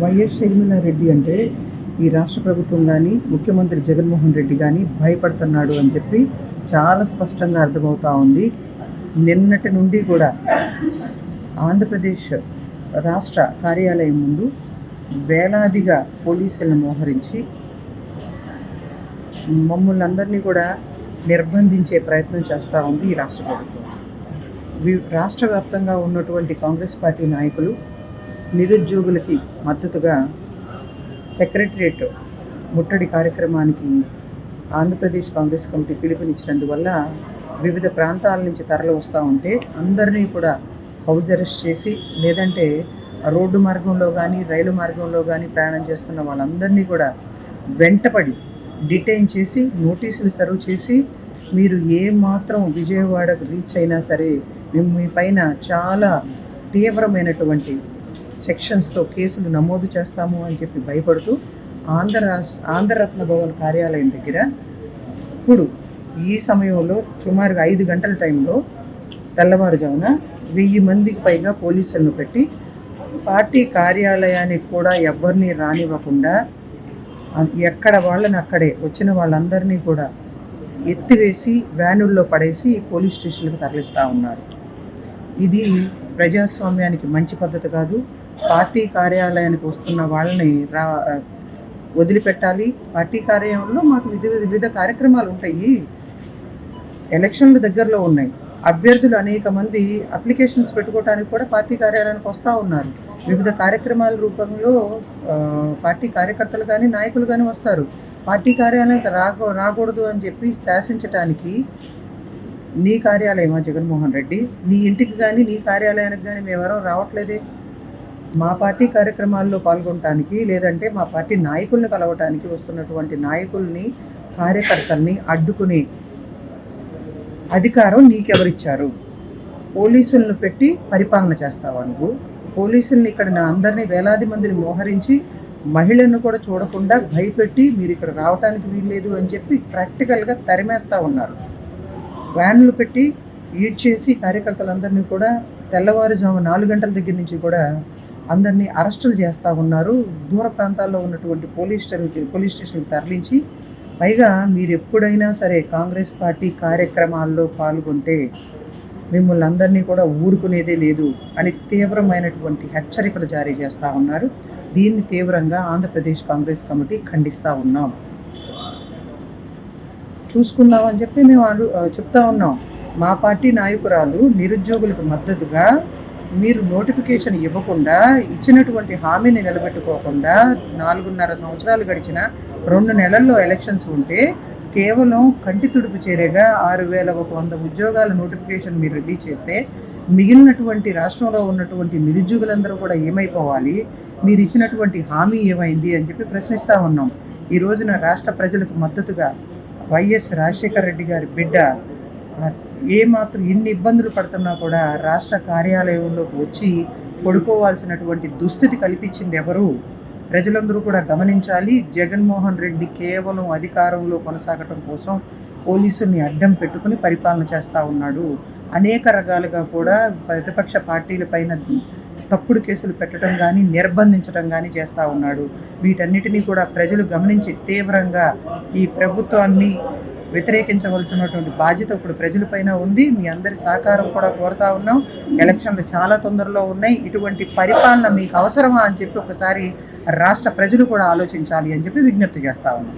YS Sharmila Reddy అంటే ఈ రాష్ట్ర ప్రభుత్వం కానీ ముఖ్యమంత్రి జగన్మోహన్ రెడ్డి కానీ భయపడుతున్నాడు అని చెప్పి చాలా స్పష్టంగా అర్థమవుతూ ఉంది. నిన్నటి నుండి కూడా ఆంధ్రప్రదేశ్ రాష్ట్ర కార్యాలయం ముందు వేలాదిగా పోలీసులను మోహరించి మమ్మల్ని అందరినీ కూడా నిర్బంధించే ప్రయత్నం చేస్తూ ఉంది ఈ రాష్ట్ర ప్రభుత్వం. రాష్ట్ర వ్యాప్తంగా ఉన్నటువంటి కాంగ్రెస్ పార్టీ నాయకులు నిరుద్యోగులకి మద్దతుగా సెక్రటరియట్ ముట్టడి కార్యక్రమానికి ఆంధ్రప్రదేశ్ కాంగ్రెస్ కమిటీ పిలుపునిచ్చినందువల్ల వివిధ ప్రాంతాల నుంచి తరలి వస్తూ ఉంటే అందరినీ కూడా హౌస్ అరెస్ట్ చేసి, లేదంటే రోడ్డు మార్గంలో కానీ రైలు మార్గంలో కానీ ప్రయాణం చేస్తున్న వాళ్ళందరినీ కూడా వెంటపడి డిటైన్ చేసి నోటీసులు సర్వ్ చేసి, మీరు ఏమాత్రం విజయవాడకు రీచ్ అయినా సరే మేము మీ పైన చాలా తీవ్రమైనటువంటి సెక్షన్స్తో కేసులు నమోదు చేస్తాము అని చెప్పి భయపడుతూ ఆంధ్రరత్న భవన్ కార్యాలయం దగ్గర ఇప్పుడు ఈ సమయంలో సుమారుగా 5 గంటల టైంలో తెల్లవారుజామున 1000 మందికి పైగా పోలీసులను పెట్టి పార్టీ కార్యాలయానికి కూడా ఎవరిని రానివ్వకుండా ఎక్కడ వాళ్ళని అక్కడే వచ్చిన వాళ్ళందరినీ కూడా ఎత్తివేసి వ్యానుల్లో పడేసి పోలీస్ స్టేషన్లకు తరలిస్తూ ఉన్నారు. ఇది ప్రజాస్వామ్యానికి మంచి పద్ధతి కాదు. పార్టీ కార్యాలయానికి వస్తున్న వాళ్ళని వదిలిపెట్టాలి. పార్టీ కార్యాలయంలో మాకు వివిధ కార్యక్రమాలు ఉంటాయి. ఎలక్షన్లు దగ్గరలో ఉన్నాయి. అభ్యర్థులు అనేక మంది అప్లికేషన్స్ పెట్టుకోవడానికి కూడా పార్టీ కార్యాలయానికి వస్తూ ఉన్నారు. వివిధ కార్యక్రమాల రూపంలో పార్టీ కార్యకర్తలు కానీ నాయకులు కానీ వస్తారు. పార్టీ కార్యాలయానికి రాకూడదు అని చెప్పి శాసించడానికి నీ కార్యాలయమా జగన్మోహన్ రెడ్డి? నీ ఇంటికి కానీ నీ కార్యాలయానికి కానీ మేమెవరో రావట్లేదే. మా పార్టీ కార్యక్రమాల్లో పాల్గొనడానికి, లేదంటే మా పార్టీ నాయకుల్ని కలవటానికి వస్తున్నటువంటి నాయకుల్ని, కార్యకర్తల్ని అడ్డుకునే అధికారం నీకెవరిచ్చారు? పోలీసులను పెట్టి పరిపాలన చేస్తావా నువ్వు? పోలీసుల్ని ఇక్కడ అందరినీ వేలాది మందిని మోహరించి మహిళలను కూడా చూడకుండా భయపెట్టి మీరు ఇక్కడ రావడానికి వీల్లేదు అని చెప్పి ప్రాక్టికల్గా తరిమేస్తూ ఉన్నారు. వ్యాన్లు పెట్టి ఈడ్ చేసి కార్యకర్తలందరినీ కూడా తెల్లవారుజాము 4 గంటల దగ్గర నుంచి కూడా అందరినీ అరెస్టులు చేస్తూ ఉన్నారు. దూర ప్రాంతాల్లో ఉన్నటువంటి పోలీస్ స్టేషన్కి తరలించి, పైగా మీరు ఎప్పుడైనా సరే కాంగ్రెస్ పార్టీ కార్యక్రమాల్లో పాల్గొంటే మిమ్మల్ని అందరినీ కూడా ఊరుకునేదే లేదు అని తీవ్రమైనటువంటి హెచ్చరికలు జారీ చేస్తూ ఉన్నారు. దీన్ని తీవ్రంగా ఆంధ్రప్రదేశ్ కాంగ్రెస్ కమిటీ ఖండిస్తూ ఉన్నాం. చూసుకుందామని చెప్పి మేము చెప్తా ఉన్నాం. మా పార్టీ నాయకురాలు నిరుద్యోగులకు మద్దతుగా మీరు నోటిఫికేషన్ ఇవ్వకుండా, ఇచ్చినటువంటి హామీని నిలబెట్టుకోకుండా 4.5 సంవత్సరాలు గడిచిన 2 నెలల్లో ఎలక్షన్స్ ఉంటే కేవలం కంటి తుడుపు చేరేగా 6100 ఉద్యోగాల నోటిఫికేషన్ మీరు రిలీజ్ చేస్తే మిగిలినటువంటి రాష్ట్రంలో ఉన్నటువంటి నిరుద్యోగులందరూ కూడా ఏమైపోవాలి? మీరు ఇచ్చినటువంటి హామీ ఏమైంది అని చెప్పి ప్రశ్నిస్తూ ఉన్నాం. ఈ రోజున రాష్ట్ర ప్రజలకు మద్దతుగా వైఎస్ రాజశేఖర రెడ్డి గారి బిడ్డ ఏమాత్రం ఎన్ని ఇబ్బందులు పడుతున్నా కూడా రాష్ట్ర కార్యాలయంలోకి వచ్చి పడుకోవాల్సినటువంటి దుస్థితి కల్పించింది ఎవరు? ప్రజలందరూ కూడా గమనించాలి. జగన్మోహన్ రెడ్డి కేవలం అధికారంలో కొనసాగటం కోసం పోలీసుల్ని అడ్డం పెట్టుకుని పరిపాలన చేస్తూ ఉన్నాడు. అనేక రకాలుగా కూడా ప్రతిపక్ష పార్టీలపైన తప్పుడు కేసులు పెట్టడం కానీ నిర్బంధించడం కానీ చేస్తూ ఉన్నాడు. వీటన్నిటినీ కూడా ప్రజలు గమనించి తీవ్రంగా ఈ ప్రభుత్వాన్ని వ్యతిరేకించవలసినటువంటి బాధ్యత ఇప్పుడు ప్రజలపైన ఉంది. మీ అందరి సహకారం కూడా కోరుతా ఉన్నాం. ఎలక్షన్లు చాలా తొందరలో ఉన్నాయి. ఇటువంటి పరిపాలన మీకు అవసరమా అని చెప్పి ఒకసారి రాష్ట్ర ప్రజలు కూడా ఆలోచించాలి అని చెప్పి విజ్ఞప్తి చేస్తా ఉన్నాం.